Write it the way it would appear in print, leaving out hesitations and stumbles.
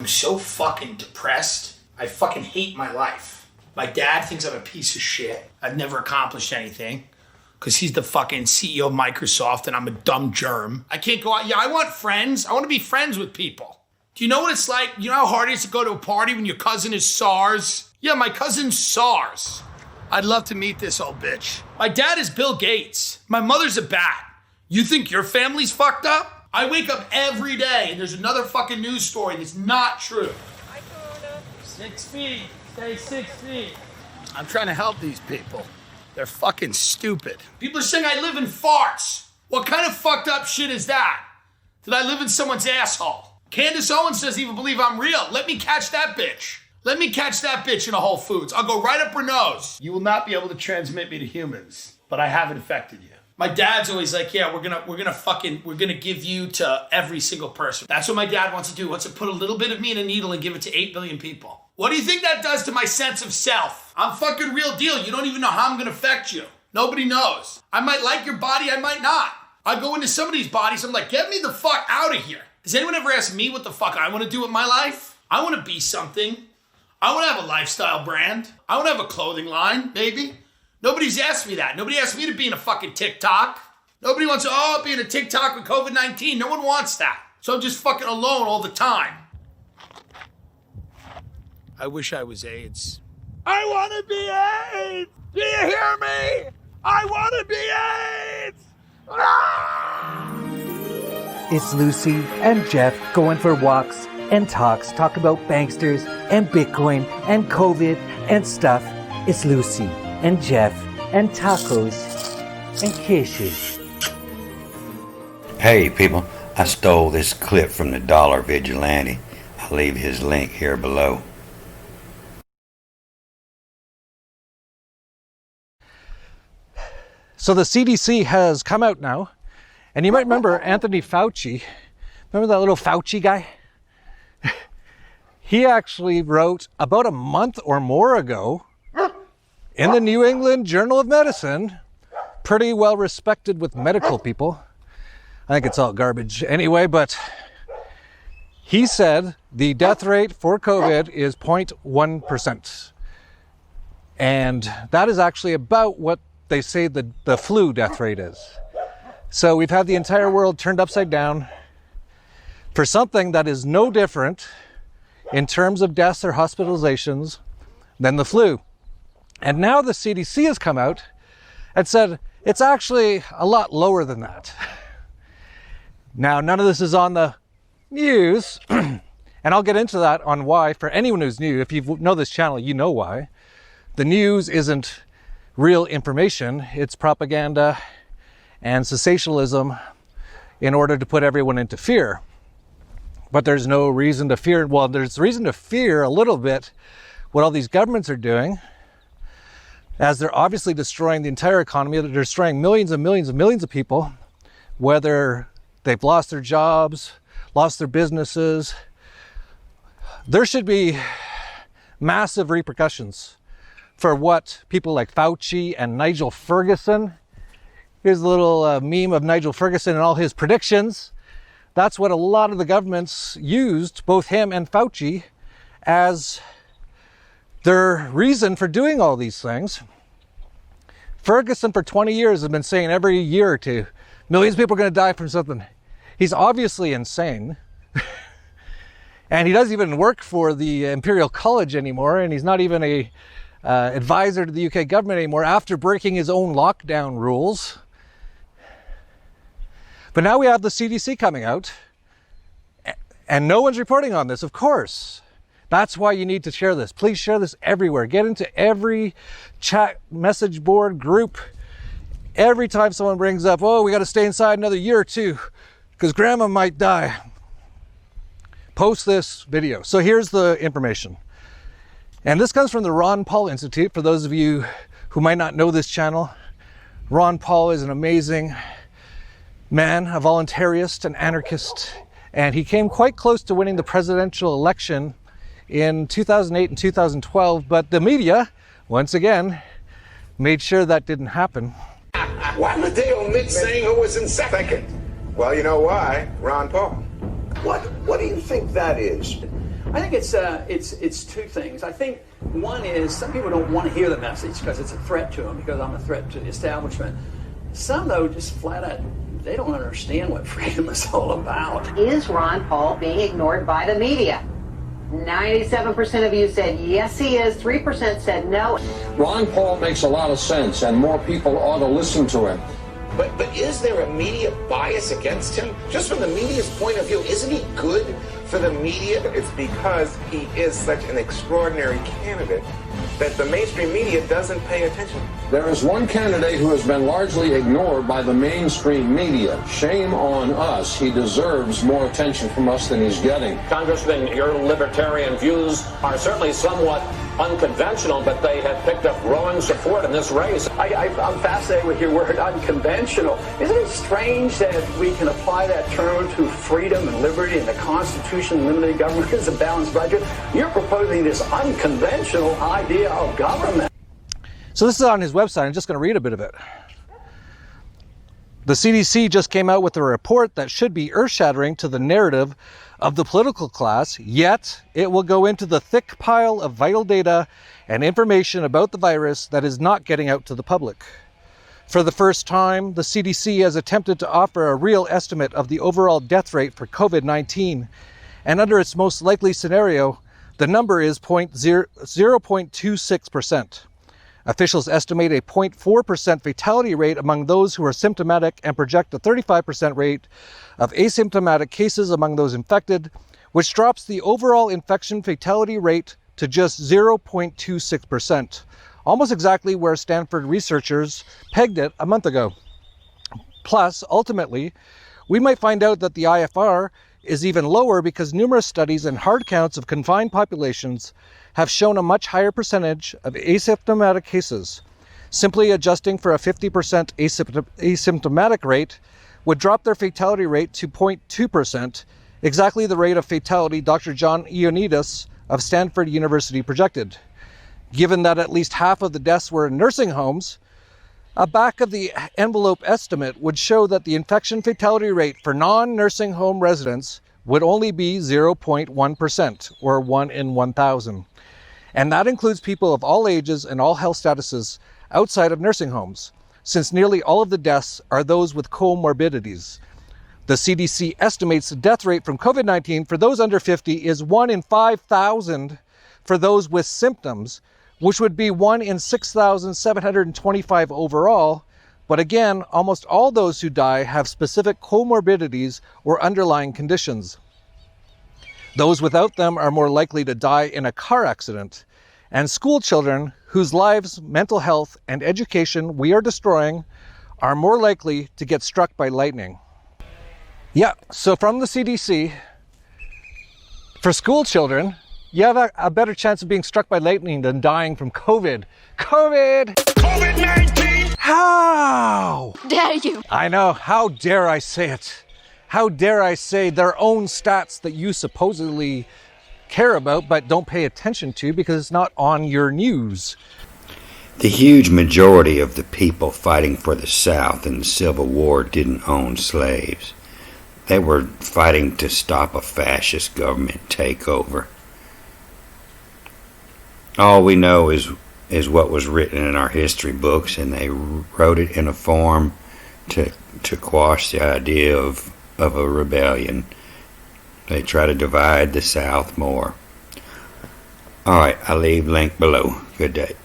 I'm so fucking depressed. I fucking hate my life. My dad thinks I'm a piece of shit. I've never accomplished anything because he's the fucking CEO of Microsoft and I'm a dumb germ. I can't go out. Yeah, I want friends. I want to be friends with people. Do you know what it's like? You know how hard it is to go to a party when your cousin is SARS? Yeah, my cousin's SARS. I'd love to meet this old bitch. My dad is Bill Gates. My mother's a bat. You think your family's fucked up? I wake up every day and there's another fucking news story that's not true. 6 feet. Stay 6 feet. I'm trying to help these people. They're fucking stupid. People are saying I live in farts. What kind of fucked up shit is that? Did I live in someone's asshole? Candace Owens doesn't even believe I'm real. Let me catch that bitch. Let me catch that bitch in a Whole Foods. I'll go right up her nose. You will not be able to transmit me to humans, but I have infected you. My dad's always like, yeah, we're gonna give you to every single person. That's what my dad wants to do. He wants to put a little bit of me in a needle and give it to 8 billion people. What do you think that does to my sense of self? I'm fucking real deal. You don't even know how I'm gonna affect you. Nobody knows. I might like your body, I might not. I go into somebody's bodies, I'm like, get me the fuck out of here. Has anyone ever asked me what the fuck I want to do with my life? I want to be something. I want to have a lifestyle brand. I want to have a clothing line, maybe. Nobody's asked me that. Nobody asked me to be in a fucking TikTok. Nobody wants to, be in a TikTok with COVID-19. No one wants that. So I'm just fucking alone all the time. I wish I was AIDS. I want to be AIDS! Do you hear me? I want to be AIDS! Ah! It's Lucy and Jeff going for walks and talks, talk about banksters and Bitcoin and COVID and stuff. It's Lucy and Jeff and tacos and kisses. Hey people, I stole this clip from the Dollar Vigilante. I'll leave his link here below. So the CDC has come out now, and you might remember Anthony Fauci. Remember that little Fauci guy? He actually wrote about a month or more ago in the New England Journal of Medicine, pretty well respected with medical people. I think it's all garbage anyway, but he said the death rate for COVID is 0.1%. And that is actually about what they say the flu death rate is. So we've had the entire world turned upside down for something that is no different in terms of deaths or hospitalizations than the flu. And now the CDC has come out and said it's actually a lot lower than that. Now, none of this is on the news, and I'll get into that on why. For anyone who's new, if you know this channel, you know why. The news isn't real information, it's propaganda and sensationalism in order to put everyone into fear. But there's no reason to fear. Well, there's reason to fear a little bit what all these governments are doing, as they're obviously destroying the entire economy. They're destroying millions and millions and millions of people, whether they've lost their jobs, lost their businesses. There should be massive repercussions for what people like Fauci and Nigel Ferguson. Here's a little meme of Nigel Ferguson and all his predictions. That's what a lot of the governments used, both him and Fauci, as their reason for doing all these things. Ferguson for 20 years has been saying every year or two, millions of people are going to die from something. He's obviously insane. And he doesn't even work for the Imperial College anymore, and he's not even a advisor to the UK government anymore after breaking his own lockdown rules. But now we have the CDC coming out, and no one's reporting on this, of course. That's why you need to share this. Please share this everywhere. Get into every chat message board group. Every time someone brings up, oh, we got to stay inside another year or two because grandma might die, post this video. So here's the information. And this comes from the Ron Paul Institute. For those of you who might not know this channel, Ron Paul is an amazing man, a voluntarist, an anarchist, and he came quite close to winning the presidential election in 2008 and 2012, but the media, once again, made sure that didn't happen. Why would they omit saying who was in second? Well, you know why, Ron Paul. What do you think that is? I think it's two things. I think one is some people don't want to hear the message because it's a threat to them, because I'm a threat to the establishment. Some, though, just flat out, they don't understand what freedom is all about. Is Ron Paul being ignored by the media? 97% of you said yes, he is. 3% said no. Ron Paul makes a lot of sense, and more people ought to listen to him. But is there a media bias against him? Just from the media's point of view, isn't he good for the media? It's because he is such an extraordinary candidate that the mainstream media doesn't pay attention. There is one candidate who has been largely ignored by the mainstream media. Shame on us. He deserves more attention from us than he's getting. Congressman, your libertarian views are certainly somewhat unconventional, but they have picked up growing support in this race. I'm fascinated with your word unconventional. Isn't it strange that we can apply that term to freedom and liberty and the Constitution, limited government is a balanced budget? You're proposing this unconventional idea of government. So this is on his website. I'm just going to read a bit of it. The CDC just came out with a report that should be earth-shattering to the narrative of the political class, yet it will go into the thick pile of vital data and information about the virus that is not getting out to the public. For the first time, the CDC has attempted to offer a real estimate of the overall death rate for COVID-19, and under its most likely scenario, the number is 0.26%. Officials estimate a 0.4% fatality rate among those who are symptomatic and project a 35% rate of asymptomatic cases among those infected, which drops the overall infection fatality rate to just 0.26%, almost exactly where Stanford researchers pegged it a month ago. Plus, ultimately, we might find out that the IFR is even lower because numerous studies and hard counts of confined populations have shown a much higher percentage of asymptomatic cases. Simply adjusting for a 50% asymptomatic rate would drop their fatality rate to 0.2%, exactly the rate of fatality Dr. John Ioannidis of Stanford University projected. Given that at least half of the deaths were in nursing homes, a back-of-the-envelope estimate would show that the infection fatality rate for non-nursing home residents would only be 0.1%, or 1 in 1,000. And that includes people of all ages and all health statuses outside of nursing homes, since nearly all of the deaths are those with comorbidities. The CDC estimates the death rate from COVID-19 for those under 50 is 1 in 5,000 for those with symptoms, which would be 1 in 6,725 overall. But again, almost all those who die have specific comorbidities or underlying conditions. Those without them are more likely to die in a car accident. And school children whose lives, mental health, and education we are destroying are more likely to get struck by lightning. Yeah, so from the CDC, for school children, you have a better chance of being struck by lightning than dying from COVID. COVID-19! How dare you? I know, how dare I say it? How dare I say their own stats that you supposedly care about but don't pay attention to because it's not on your news. The huge majority of the people fighting for the South in the Civil War didn't own slaves. They were fighting to stop a fascist government takeover. All we know is what was written in our history books, and they wrote it in a form to quash the idea of a rebellion. They try to divide the South more. All right, I'll leave link below. Good day.